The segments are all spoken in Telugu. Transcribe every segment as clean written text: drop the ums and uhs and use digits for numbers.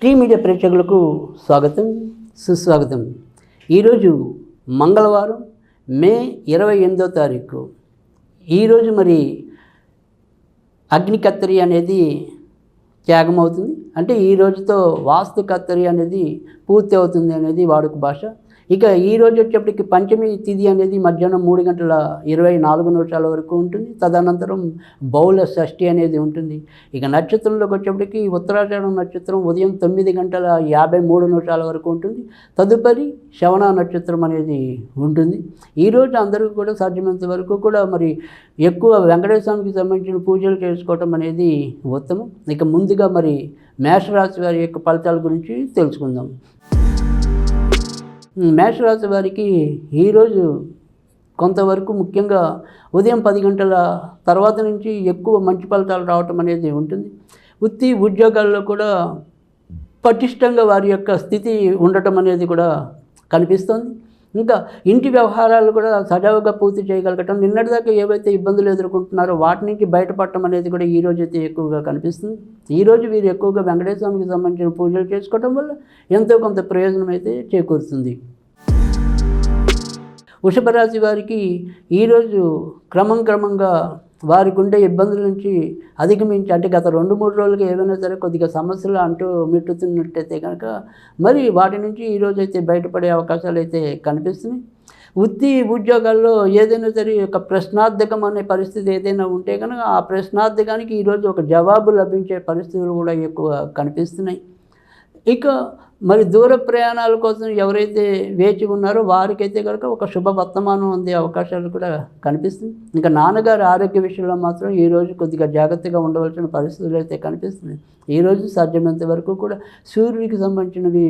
టీ మీడియా ప్రేక్షకులకు స్వాగతం, సుస్వాగతం. ఈరోజు మంగళవారం, మే 28వ తారీఖు. ఈరోజు మరి అగ్ని కత్తరి అనేది త్యాగం అవుతుంది. అంటే ఈ రోజుతో వాస్తు కత్తరి అనేది పూర్తి అవుతుంది అనేది వాడుక భాష. ఇక ఈ రోజు వచ్చేప్పటికి పంచమి తిథి అనేది మధ్యాహ్నం 3:24 వరకు ఉంటుంది. తదనంతరం బహుళ షష్ఠి అనేది ఉంటుంది. ఇక నక్షత్రంలోకి వచ్చేప్పటికి ఉత్తరాషాఢం నక్షత్రం ఉదయం 9:53 వరకు ఉంటుంది. తదుపరి శ్రవణ నక్షత్రం అనేది ఉంటుంది. ఈరోజు అందరికీ కూడా సాధ్యమైనంత వరకు కూడా మరి ఎక్కువ వెంకటేశ్వరానికి సంబంధించిన పూజలు చేసుకోవటం అనేది ఉత్తమం. ఇక ముందుగా మరి మేషరాశి వారి యొక్క ఫలితాల గురించి తెలుసుకుందాం. మేషరాశి వారికి ఈరోజు కొంతవరకు ముఖ్యంగా ఉదయం 10 గంటల తర్వాత నుంచి ఎక్కువ మంచి ఫలితాలు రావటం అనేది ఉంటుంది. వృత్తి ఉద్యోగాల్లో కూడా పటిష్టంగా వారి యొక్క స్థితి ఉండటం అనేది కూడా కనిపిస్తుంది. ఇంకా ఇంటి వ్యవహారాలు కూడా సజావుగా పూర్తి చేయగలగటం, నిన్నటిదాకా ఏవైతే ఇబ్బందులు ఎదుర్కొంటున్నారో వాటి నుంచి బయటపడటం అనేది కూడా ఈరోజు అయితే ఎక్కువగా కనిపిస్తుంది. ఈరోజు వీరు ఎక్కువగా వెంకటేశ్వరానికి సంబంధించిన పూజలు చేసుకోవడం వల్ల ఎంతో కొంత ప్రయోజనం అయితే చేకూరుతుంది. వృషభ రాశి వారికి ఈరోజు క్రమంగా వారికి ఉండే ఇబ్బందుల నుంచి అధిగమించి, అంటే గత 2-3 రోజులుగా ఏవైనా సరే కొద్దిగా సమస్యలు అంటూ మిట్టుతున్నట్టయితే కనుక మరి వాటి నుంచి ఈరోజు అయితే బయటపడే అవకాశాలు అయితే కనిపిస్తున్నాయి. వృత్తి ఉద్యోగాల్లో ఏదైనా సరే ఒక ప్రశ్నార్థకం అనే పరిస్థితి ఏదైనా ఉంటే కనుక ఆ ప్రశ్నార్థకానికి ఈరోజు ఒక జవాబు లభించే పరిస్థితులు కూడా ఎక్కువ కనిపిస్తున్నాయి. ఇక మరి దూర ప్రయాణాల కోసం ఎవరైతే వేచి ఉన్నారో వారికైతే కనుక ఒక శుభ వర్తమానం అందే అవకాశాలు కూడా కనిపిస్తుంది. ఇంకా నాన్నగారి ఆరోగ్య విషయంలో మాత్రం ఈరోజు కొద్దిగా జాగ్రత్తగా ఉండవలసిన పరిస్థితులు అయితే కనిపిస్తున్నాయి. ఈరోజు సాధ్యమైనంత వరకు కూడా సూర్యుడికి సంబంధించినవి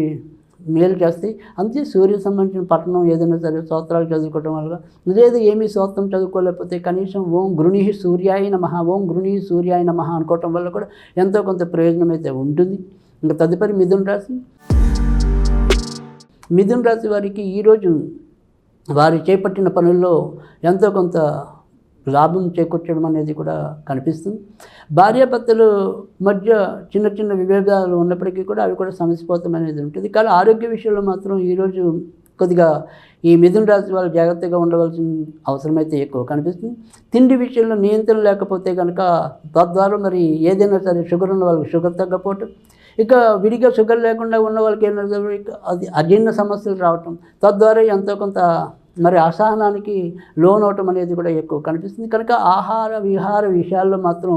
మేలు చేస్తాయి. అంతే సూర్యుడికి సంబంధించిన పఠనం ఏదైనా సరే స్తోత్రాలు చదువుకోవడం వల్ల, లేదా ఏమీ స్తోత్రం చదువుకోలేకపోతే కనీసం ఓం గృణీః సూర్యాయ నమః, ఓం గృణీః సూర్యాయ నమః అనుకోవటం వల్ల కూడా ఎంతో కొంత ప్రయోజనం అయితే ఉంటుంది. ఇంకా తదుపరి మిథున రాశి వారికి ఈరోజు వారు చేపట్టిన పనుల్లో ఎంతో కొంత లాభం చేకూర్చడం అనేది కూడా కనిపిస్తుంది. భార్యాభర్తల మధ్య చిన్న విభేదాలు ఉన్నప్పటికీ కూడా అవి కూడా సమసిపోతాం అనేది ఉంటుంది. కానీ ఆరోగ్య విషయంలో మాత్రం ఈరోజు కొద్దిగా ఈ మిథున రాశి వాళ్ళు జాగ్రత్తగా ఉండవలసిన అవసరం అయితే ఎక్కువ కనిపిస్తుంది. తిండి విషయంలో నియంత్రణ లేకపోతే కనుక తద్వారా మరి ఏదైనా సరే షుగర్ ఉన్న వాళ్ళకి షుగర్ తగ్గపోవటం, ఇక విడిగా షుగర్ లేకుండా ఉన్న వాళ్ళకి ఏమైనా అది అజీర్ణ సమస్యలు రావటం, తద్వారా ఎంతో కొంత మరి అసహనానికి లోనవటం అనేది కూడా ఎక్కువ కనిపిస్తుంది. కనుక ఆహార విహార విషయాల్లో మాత్రం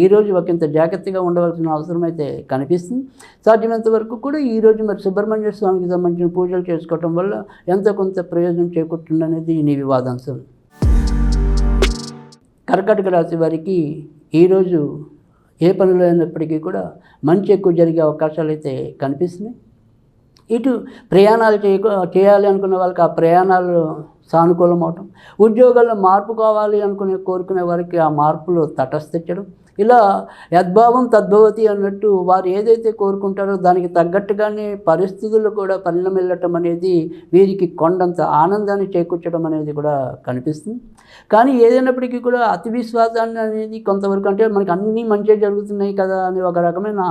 ఈరోజు ఒకంత జాగ్రత్తగా ఉండవలసిన అవసరం అయితే కనిపిస్తుంది. సాధ్యమైనంత వరకు కూడా ఈరోజు మరి సుబ్రహ్మణ్య స్వామికి సంబంధించిన పూజలు చేసుకోవటం వల్ల ఎంతో కొంత ప్రయోజనం చేకూరుతుంది అనేది నీ వివాదాంశం. కర్కాటక రాశి వారికి ఈరోజు ఏ పనులు అయినప్పటికీ కూడా మంచి ఎక్కువ జరిగే అవకాశాలు అయితే కనిపిస్తున్నాయి. ఇటు ప్రయాణాలు చేయాలి అనుకున్న వాళ్ళకి ఆ ప్రయాణాలు సానుకూలం అవటం, ఉద్యోగాల్లో మార్పు కావాలి కోరుకునే వారికి ఆ మార్పులు తటస్థించడం, ఇలా యద్భావం తద్భవతి అన్నట్టు వారు ఏదైతే కోరుకుంటారో దానికి తగ్గట్టుగానే పరిస్థితులు కూడా పరిణమిల్లటం అనేది వీరికి కొండంత ఆనందాన్ని చేకూర్చడం అనేది కూడా కనిపిస్తుంది. కానీ ఏదైనప్పటికీ కూడా అతి విశ్వాసాన్ని అనేది కొంతవరకు, అంటే మనకి అన్నీ మంచిగా జరుగుతున్నాయి కదా అని ఒక రకమైన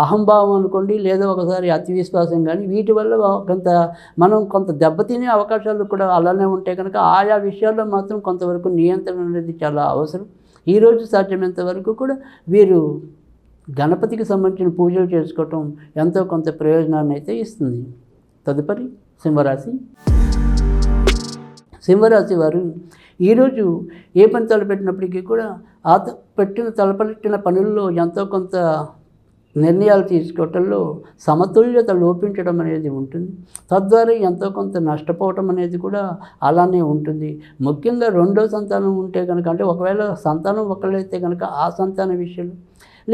అహంభావం అనుకోండి, లేదా ఒకసారి అతి విశ్వాసం, కానీ వీటి వల్ల కొంత దెబ్బతినే అవకాశాలు కూడా అలానే ఉంటే కనుక ఆయా విషయాల్లో మాత్రం కొంతవరకు నియంత్రణ అనేది చాలా అవసరం. ఈరోజు సాధ్యమైనంత వరకు కూడా వీరు గణపతికి సంబంధించిన పూజలు చేసుకోవటం ఎంతో కొంత ప్రయోజనాన్ని అయితే ఇస్తుంది. తదుపరి సింహరాశి వారు ఈరోజు ఏ పని తలపెట్టినప్పటికీ కూడా తలపెట్టిన పనుల్లో ఎంతో కొంత నిర్ణయాలు తీసుకోవటంలో సమతుల్యత లోపించడం అనేది ఉంటుంది. తద్వారా ఎంతో కొంత నష్టపోవటం అనేది కూడా అలానే ఉంటుంది. ముఖ్యంగా 2వ సంతానం ఉంటే కనుక, అంటే ఒకవేళ సంతానం ఒకళ్ళైతే కనుక ఆ సంతాన విషయంలో,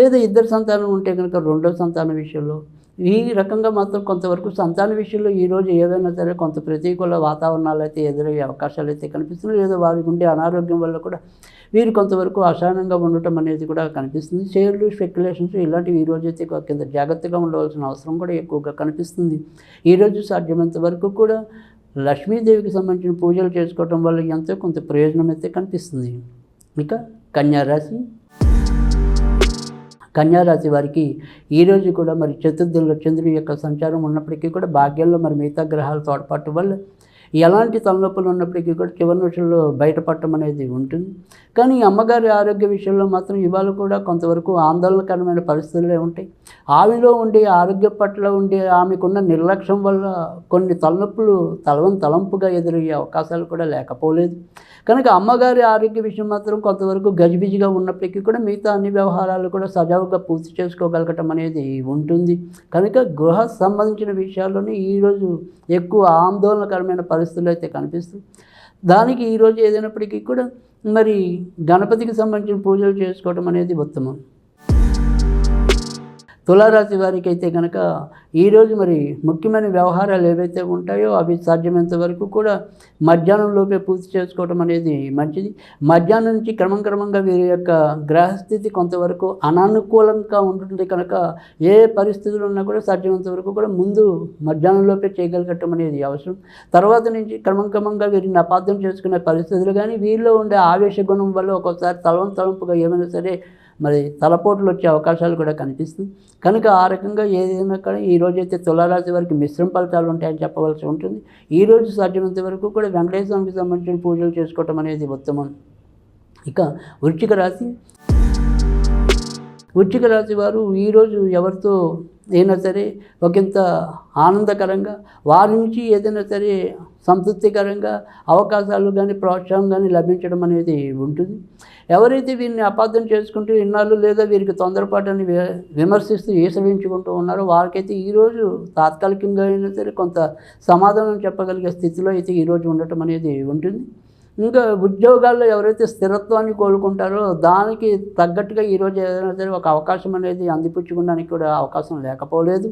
లేదా 2 సంతానం ఉంటే కనుక 2వ సంతాన విషయంలో, ఈ రకంగా మాత్రం కొంతవరకు సంతాన విషయంలో ఈరోజు ఏదైనా సరే కొంత ప్రతికూల వాతావరణాలు అయితే ఎదురయ్యే అవకాశాలు అయితే కనిపిస్తున్నాయి. లేదా వారికి ఉండే అనారోగ్యం వల్ల కూడా వీరు కొంతవరకు అసహనంగా ఉండటం అనేది కూడా కనిపిస్తుంది. షేర్లు, స్పెక్యులేషన్స్ ఇలాంటివి ఈరోజు అయితే కింద జాగ్రత్తగా ఉండవలసిన అవసరం కూడా ఎక్కువగా కనిపిస్తుంది. ఈరోజు సాధ్యమైనంత వరకు కూడా లక్ష్మీదేవికి సంబంధించిన పూజలు చేసుకోవటం వల్ల ఎంతో కొంత ప్రయోజనం అయితే కనిపిస్తుంది. ఇక కన్యా రాశి కన్యారాశి వారికి ఈరోజు కూడా మరి చతుర్థంలో చంద్రుడి యొక్క సంచారం ఉన్నప్పటికీ కూడా భాగ్యంలో మరి మిగతా గ్రహాల తోడ్పాటు వల్ల ఎలాంటి తలనొప్పులు ఉన్నప్పటికీ కూడా చివరి నిమిషంలో బయటపడటం అనేది ఉంటుంది. కానీ అమ్మగారి ఆరోగ్య విషయంలో మాత్రం ఇవాళ కూడా కొంతవరకు ఆందోళనకరమైన పరిస్థితులే ఉంటాయి. ఆమెలో ఉండే ఆరోగ్యం పట్ల ఉండే ఆమెకున్న నిర్లక్ష్యం వల్ల కొన్ని తలనొప్పులు తలంపుగా ఎదురయ్యే అవకాశాలు కూడా లేకపోలేదు. కనుక అమ్మగారి ఆరోగ్య విషయం మాత్రం కొంతవరకు గజిబిజిగా ఉన్నప్పటికీ కూడా మిగతా అన్ని వ్యవహారాలు కూడా సజావుగా పూర్తి చేసుకోగలగటం అనేది ఉంటుంది. కనుక గృహ సంబంధించిన విషయాల్లోనే ఈరోజు ఎక్కువ ఆందోళనకరమైన పరిస్థితులు అయితే కనిపిస్తుంది. దానికి ఈరోజు ఏదైనప్పటికీ కూడా మరి గణపతికి సంబంధించిన పూజలు చేసుకోవడం అనేది ఉత్తమం. తులారాశి వారికి అయితే కనుక ఈరోజు మరి ముఖ్యమైన వ్యవహారాలు ఏవైతే ఉంటాయో అవి సాధ్యమైనంత వరకు కూడా మధ్యాహ్నంలోపే పూర్తి చేసుకోవడం అనేది మంచిది. మధ్యాహ్నం నుంచి క్రమంగా వీరి యొక్క గ్రహస్థితి కొంతవరకు అనానుకూలంగా ఉంటుంది కనుక ఏ పరిస్థితులు ఉన్నా కూడా సాధ్యమైనంత వరకు కూడా ముందు మధ్యాహ్నంలోపే చేయగలగటం అనేది అవసరం. తర్వాత నుంచి క్రమంగా వీరిని అపార్థం చేసుకునే పరిస్థితులు కానీ వీరిలో ఉండే ఆవేశ గుణం వల్ల ఒక్కోసారి తలంపుగా ఏమైనా సరే మరి తలపోట్లు వచ్చే అవకాశాలు కూడా కనిపిస్తుంది. కనుక ఆ రకంగా ఏదైనా కానీ ఈరోజైతే తులారాశి వారికి మిశ్రమ ఫలితాలు ఉంటాయని చెప్పవలసి ఉంటుంది. ఈరోజు సాధ్యమైనంత వరకు కూడా వెంకటేశ్వర స్వామికి సంబంధించిన పూజలు చేసుకోవటం అనేది ఉత్తమం. ఇక వృశ్చిక రాశి వారు ఈరోజు ఎవరితో అయినా సరే ఒకంత ఆనందకరంగా వారి నుంచి ఏదైనా సరే సంతృప్తికరంగా అవకాశాలు కానీ ప్రోత్సాహం కానీ లభించడం అనేది ఉంటుంది. ఎవరైతే వీరిని అపార్థం చేసుకుంటూ ఇన్నాళ్ళు లేదా వీరికి తొందరపాటుని విమర్శిస్తూ ఈసడించుకుంటూ ఉన్నారో వారికైతే ఈరోజు తాత్కాలికంగా అయినా సరే కొంత సమాధానం చెప్పగలిగే స్థితిలో అయితే ఈరోజు ఉండటం అనేది ఉంటుంది. ఇంకా ఉద్యోగాల్లో ఎవరైతే స్థిరత్వాన్ని కోరుకుంటారో దానికి తగ్గట్టుగా ఈరోజు ఏదైనా సరే ఒక అవకాశం అనేది అందిపుచ్చుకోవడానికి కూడా అవకాశం లేకపోలేదు.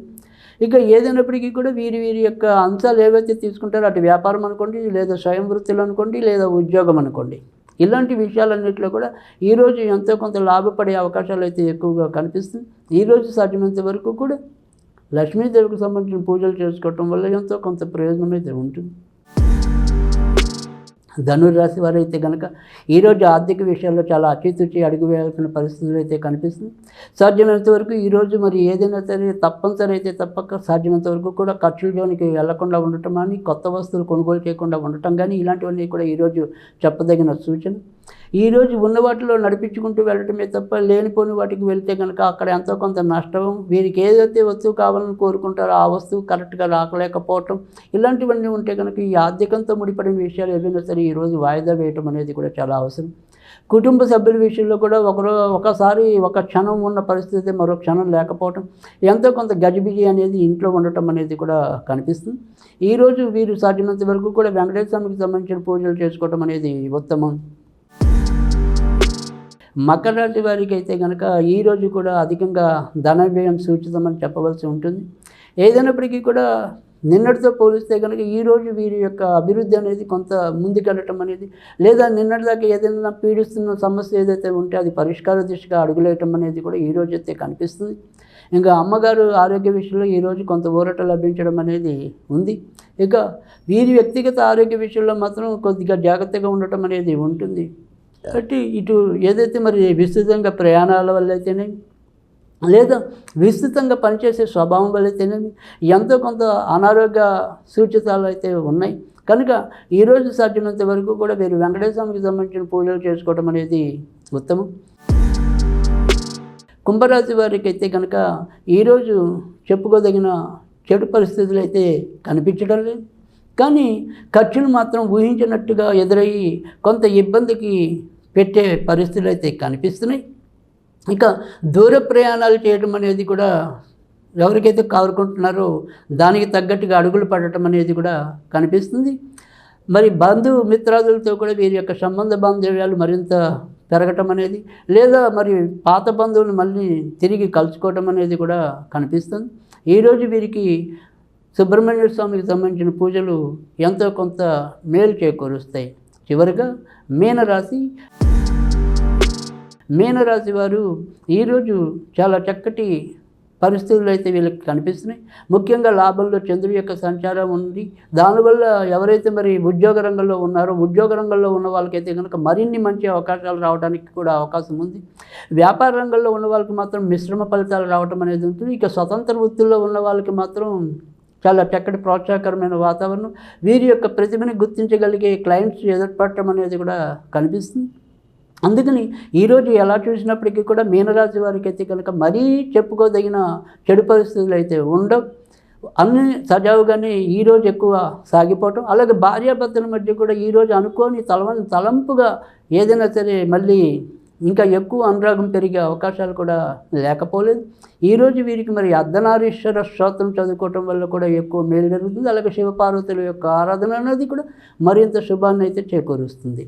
ఇక ఏదైనప్పటికీ కూడా వీరి యొక్క అంశాలు ఏవైతే తీసుకుంటారో అటు వ్యాపారం అనుకోండి, లేదా స్వయం వృత్తులు అనుకోండి, లేదా ఉద్యోగం అనుకోండి, ఇలాంటి విషయాలన్నింటిలో కూడా ఈరోజు ఎంతో కొంత లాభపడే అవకాశాలు అయితే ఎక్కువగా కనిపిస్తుంది. ఈరోజు సాధ్యమైనంత వరకు కూడా లక్ష్మీదేవికి సంబంధించిన పూజలు చేసుకోవటం వల్ల ఎంతో కొంత ప్రయోజనం అయితే ఉంటుంది. ధనుర్రాశి వారు అయితే కనుక ఈరోజు ఆర్థిక విషయాల్లో చాలా అచితుచి అడుగు వేయాల్సిన పరిస్థితులు అయితే కనిపిస్తుంది. సాధ్యమైనంత వరకు ఈరోజు మరి ఏదైనా సరే తప్పనిసరి అయితే తప్పక సాధ్యమైనంత వరకు కూడా ఖర్చుల జోనికి వెళ్లకుండా ఉండటం కానీ, కొత్త వస్తువులు కొనుగోలు చేయకుండా ఉండటం కానీ ఇలాంటివన్నీ కూడా ఈరోజు చెప్పదగిన సూచన. ఈరోజు ఉన్న వాటిలో నడిపించుకుంటూ వెళ్ళటమే తప్ప లేనిపోని వాటికి వెళ్తే కనుక అక్కడ ఎంతో కొంత నష్టం, వీరికి ఏదైతే వస్తువు కావాలని కోరుకుంటారో ఆ వస్తువు కరెక్ట్గా రాకలేకపోవటం ఇలాంటివన్నీ ఉంటే కనుక ఈ ఆర్థికంతో ముడిపడిన విషయాలు ఏవైనా సరే ఈరోజు వాయిదా వేయటం అనేది కూడా చాలా అవసరం. కుటుంబ సభ్యుల విషయంలో కూడా ఒకసారి ఒక క్షణం ఉన్న పరిస్థితి మరో క్షణం లేకపోవటం, ఎంతో కొంత గజిబిజి అనేది ఇంట్లో ఉండటం అనేది కూడా కనిపిస్తుంది. ఈరోజు వీరు సాధ్యమైనంత వరకు కూడా వెంకటేశ్వర స్వామికి సంబంధించిన పూజలు చేసుకోవటం అనేది ఉత్తమం. మకర రాశి వారికి అయితే కనుక ఈరోజు కూడా అధికంగా ధన వ్యయం సూచితమని చెప్పవలసి ఉంటుంది. ఏదైనప్పటికీ కూడా నిన్నటితో పోలిస్తే కనుక ఈరోజు వీరి యొక్క అభివృద్ధి అనేది కొంత ముందుకెళ్ళటం అనేది, లేదా నిన్నటిదాకా ఏదైనా పీడిస్తున్న సమస్య ఏదైతే ఉంటే అది పరిష్కార దిశగా అడుగులేయటం అనేది కూడా ఈరోజు అయితే కనిపిస్తుంది. ఇంకా అమ్మగారు ఆరోగ్య విషయంలో ఈరోజు కొంత ఊరట లభించడం అనేది ఉంది. ఇక వీరి వ్యక్తిగత ఆరోగ్య విషయంలో మాత్రం కొద్దిగా జాగ్రత్తగా ఉండటం అనేది ఉంటుంది. కాబట్టి ఇటు ఏదైతే మరి విస్తృతంగా ప్రయాణాల వల్ల అయితేనే, లేదా విస్తృతంగా పనిచేసే స్వభావం వల్ల అయితేనేమి ఎంతో కొంత అనారోగ్య సూచితాలు అయితే ఉన్నాయి. కనుక ఈరోజు సాధ్యమైనంత వరకు కూడా వీరు వెంకటేశ్వర స్వామికి సంబంధించిన పూజలు చేసుకోవడం అనేది ఉత్తమం. కుంభరాశి వారికి అయితే కనుక ఈరోజు చెప్పుకోదగిన చెడు పరిస్థితులు అయితే కనిపించడం లేదు. కానీ ఖర్చులు మాత్రం ఊహించినట్టుగా ఎదురయ్యి కొంత ఇబ్బందికి పెట్టే పరిస్థితులు అయితే కనిపిస్తున్నాయి. ఇక దూర ప్రయాణాలు చేయడం అనేది కూడా ఎవరికైతే కోరుకుంటున్నారో దానికి తగ్గట్టుగా అడుగులు పడటం అనేది కూడా కనిపిస్తుంది. మరి బంధుమిత్రాదులతో కూడా వీరి యొక్క సంబంధ బాంధవ్యాలు మరింత పెరగటం అనేది, లేదా మరి పాత బంధువులు మళ్ళీ తిరిగి కలుసుకోవటం అనేది కూడా కనిపిస్తుంది. ఈరోజు వీరికి సుబ్రహ్మణ్య స్వామికి సంబంధించిన పూజలు ఎంతో కొంత మేలు చేకూరుస్తాయి. చివరిగా మీనరాశి వారు ఈరోజు చాలా చక్కటి పరిస్థితులు అయితే వీళ్ళకి కనిపిస్తున్నాయి. ముఖ్యంగా లాభంలో చంద్రుడి యొక్క సంచారం ఉంది. దానివల్ల ఎవరైతే మరి ఉద్యోగ రంగంలో ఉన్నారో, ఉద్యోగ రంగంలో ఉన్న వాళ్ళకైతే కనుక మరిన్ని మంచి అవకాశాలు రావడానికి కూడా అవకాశం ఉంది. వ్యాపార రంగంలో ఉన్న వాళ్ళకి మాత్రం మిశ్రమ ఫలితాలు రావటం అనేది ఉంటుంది. ఇక స్వతంత్ర వృత్తుల్లో ఉన్న వాళ్ళకి మాత్రం చాలా చక్కటి ప్రోత్సాహకరమైన వాతావరణం, వీరి యొక్క ప్రతిభని గుర్తించగలిగే క్లయింట్స్ ఎదురుపడటం అనేది కూడా కనిపిస్తుంది. అందుకని ఈరోజు ఎలా చూసినప్పటికీ కూడా మీనరాశి వారికి అయితే కనుక మరీ చెప్పుకోదగిన చెడు పరిస్థితులు అయితే ఉండవు. అన్నీ సజావుగానే ఈరోజు ఎక్కువ సాగిపోవటం, అలాగే భార్యాభర్తల మధ్య కూడా ఈరోజు అనుకోని తలంపుగా ఏదైనా సరే మళ్ళీ ఇంకా ఎక్కువ అనురాగం పెరిగే అవకాశాలు కూడా లేకపోలేదు. ఈరోజు వీరికి మరి అర్ధనారీశ్వర స్తోత్రం చదువుకోవటం వల్ల కూడా ఎక్కువ మేలు జరుగుతుంది. అలాగే శివపార్వతుల యొక్క ఆరాధన అనేది కూడా మరింత శుభాన్ని అయితే చేకూరుస్తుంది.